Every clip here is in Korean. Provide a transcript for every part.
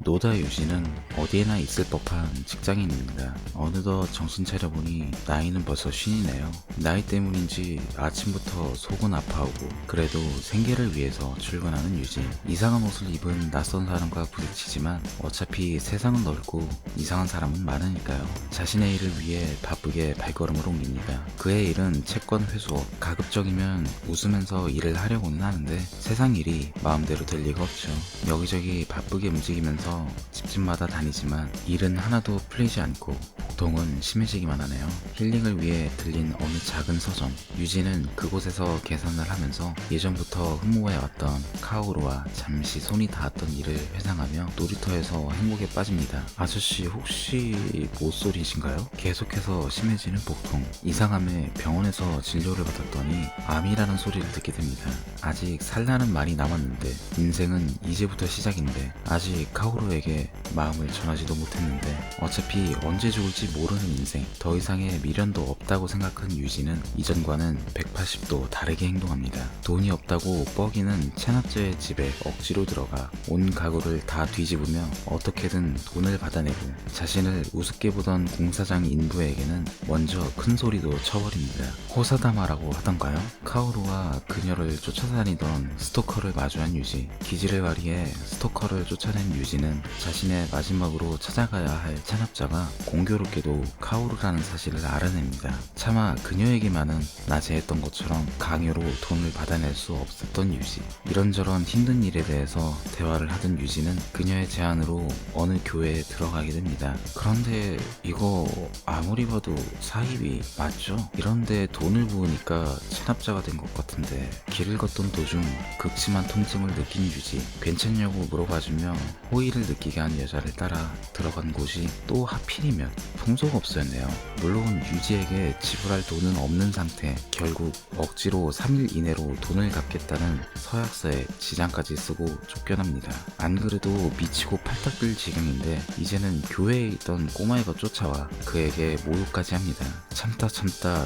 노다 유지는 어디에나 있을 법한 직장인입니다. 어느덧 정신 차려보니 나이는 벌써 쉰이네요. 나이 때문인지 아침부터 속은 아파오고 그래도 생계를 위해서 출근하는 유지. 이상한 옷을 입은 낯선 사람과 부딪히지만 어차피 세상은 넓고 이상한 사람은 많으니까요. 자신의 일을 위해 바쁘게 발걸음을 옮깁니다. 그의 일은 채권 회수업. 가급적이면 웃으면서 일을 하려고는 하는데 세상 일이 마음대로 될 리가 없죠. 여기저기 바쁘게 움직이면서 집집마다 다니지만 일은 하나도 풀리지 않고 고통은 심해지기만 하네요. 힐링을 위해 들린 어느 작은 서점. 유지는 그곳에서 계산을 하면서 예전부터 흠모해왔던 카오루와 잠시 손이 닿았던 일을 회상하며 놀이터에서 행복에 빠집니다. 아저씨 혹시 모쏠이신가요? 계속해서 심해지는 복통. 이상함에 병원에서 진료를 받았더니 암이라는 소리를 듣게 됩니다. 아직 살 날은 많이 남았는데 인생은 이제부터 시작인데 아직 카오루에게 마음을 전하지도 못했는데 어차피 언제 죽을지 모르는 인생. 더 이상의 미련도 없다고 생각한 유지는 이전과는 180도 다르게 행동합니다. 돈이 없다고 뻐기는 체납자의 집에 억지로 들어가 온 가구를 다 뒤집으며 어떻게든 돈을 받아내고 자신을 우습게 보던 공사장 인부에게는 먼저 큰 소리도 쳐버립니다. 호사다마라고 하던가요? 카오루와 그녀를 쫓아다니던 스토커를 마주한 유지. 기지를 발휘해 스토커를 쫓아낸 유지는 자신의 마지막으로 찾아가야 할 체납자가 공교롭게도 카오루라는 사실을 알아냅니다. 차마 그녀에게만은 낮에 했던 것처럼 강요로 돈을 받아낼 수 없었던 유지. 이런저런 힘든 일에 대해서 대화를 하던 유지는 그녀의 제안으로 어느 교회에 들어가게 됩니다. 그런데 이거 아무리 봐도 사입이 맞죠? 이런데 돈을 부으니까 체납자가 된 것 같은데. 길을 걷던 도중 극심한 통증을 느낀 유지. 괜찮냐고 물어봐주며 호의를 느끼게 한 여자를 따라 들어간 곳이 또 하필이면 풍속업소였네요. 물론 유지에게 지불할 돈은 없는 상태. 결국 억지로 3일 이내로 돈을 갚겠다는 서약서에 지장까지 쓰고 쫓겨납니다. 안 그래도 미치고 팔딱 뛸 지경인데 이제는 교회에 있던 꼬마애가 쫓아와 그에게 모욕까지 합니다. 참다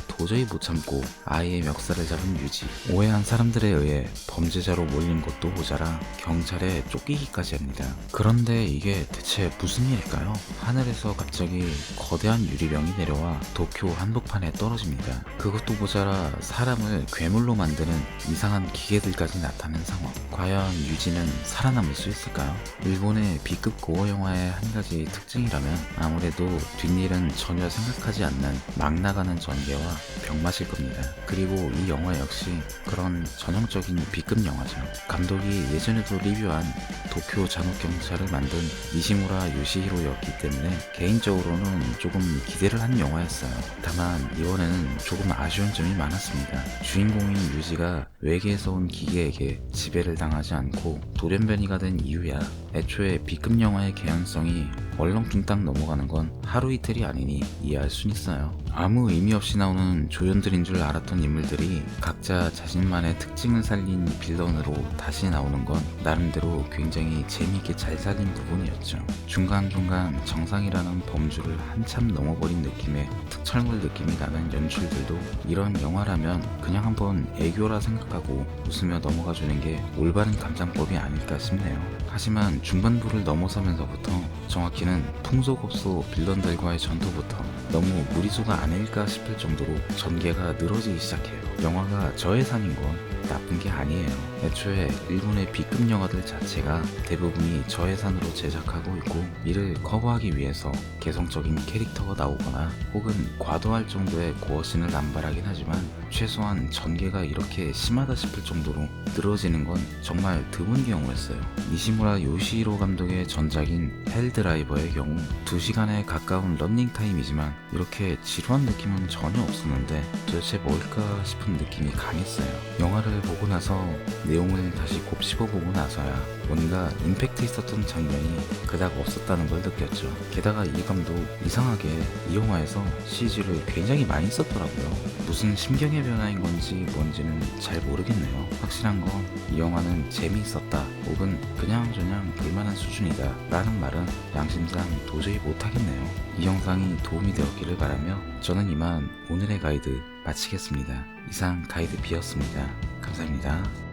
도저히 못 참고 아이의 멱살을 잡은 유지. 오해한 사람들에 의해 범죄자로 몰린 것도 모자라 경찰에 쫓기기까지 합니다. 그런데 이게 대체 무슨 일일까요? 하늘에서 갑자기 거대한 유리병이 내려와 도쿄 한복판에 떨어집니다. 그것도 모자라 사람을 괴물로 만드는 이상한 기계들까지 나타낸 상황. 과연 유지는 살아남을 수 있을까요? 일본의 B급 고어 영화의 한 가지 특징이라면 아무래도 뒷일은 전혀 생각하지 않는 막 나가는 전개와 병맛일 겁니다. 그리고 이 영화 역시 그런 전형적인 B급 영화죠. 감독이 예전에도 리뷰한 도쿄 잔혹경찰을 만든 니시무라 요시히로였기 때문에 개인적으로는 조금 기대를 한 영화였어요. 다만 이번에는 조금 아쉬운 점이 많았습니다. 주인공인 유지가 외계에서 온 기계에게 지배를 당하지 않고 돌연변이가 된 이유야 애초에 B급 영화의 개연성이 얼렁뚱땅 넘어가는 건 하루 이틀이 아니니 이해할 순 있어요. 아무 의미 없이 나오는 조연들인 줄 알았던 인물들이 각자 자신만의 특징을 살린 빌런으로 다시 나오는 건 나름대로 굉장히 재미있게 잘 살린 부분이었죠. 중간중간 정상이라는 범주를 한참 넘어버린 느낌의 특촬물 느낌이 나는 연출들도 이런 영화라면 그냥 한번 애교라 생각하고 웃으며 넘어가주는 게 올바른 감상법이 아닐까 싶네요. 하지만 중반부를 넘어서면서부터 정확히는 풍속업소 빌런들과의 전투부터 너무 무리수가 아닐까 싶을 정도로 전개가 늘어지기 시작해요. 영화가 저예산인 건 나쁜 게 아니에요. 애초에 일본의 B급 영화들 자체가 대부분이 저예산으로 제작하고 있고 이를 커버하기 위해서 개성적인 캐릭터가 나오거나 혹은 과도할 정도의 고어신을 남발하긴 하지만 최소한 전개가 이렇게 심하다 싶을 정도로 늘어지는 건 정말 드문 경우였어요. 니시무라 요시히로 감독의 전작인 헬드라이버의 경우 2시간에 가까운 런닝타임이지만 이렇게 지루한 느낌은 전혀 없었는데 도대체 뭘까 싶은 느낌이 강했어요. 영화를 보고 나서 내용을 다시 곱씹어보고 나서야 뭔가 임팩트 있었던 장면이 그닥 없었다는 걸 느꼈죠. 게다가 이 감독 이상하게 이 영화에서 CG를 굉장히 많이 썼더라고요. 무슨 심경의 변화인 건지 뭔지는 잘 모르겠네요. 확실한 건 이 영화는 재미있었다 혹은 그냥저냥 볼만한 수준이다 라는 말은 양심상 도저히 못하겠네요. 이 영상이 도움이 되었기를 바라며 저는 이만 오늘의 가이드 마치겠습니다. 이상 가이드 B였습니다. 감사합니다.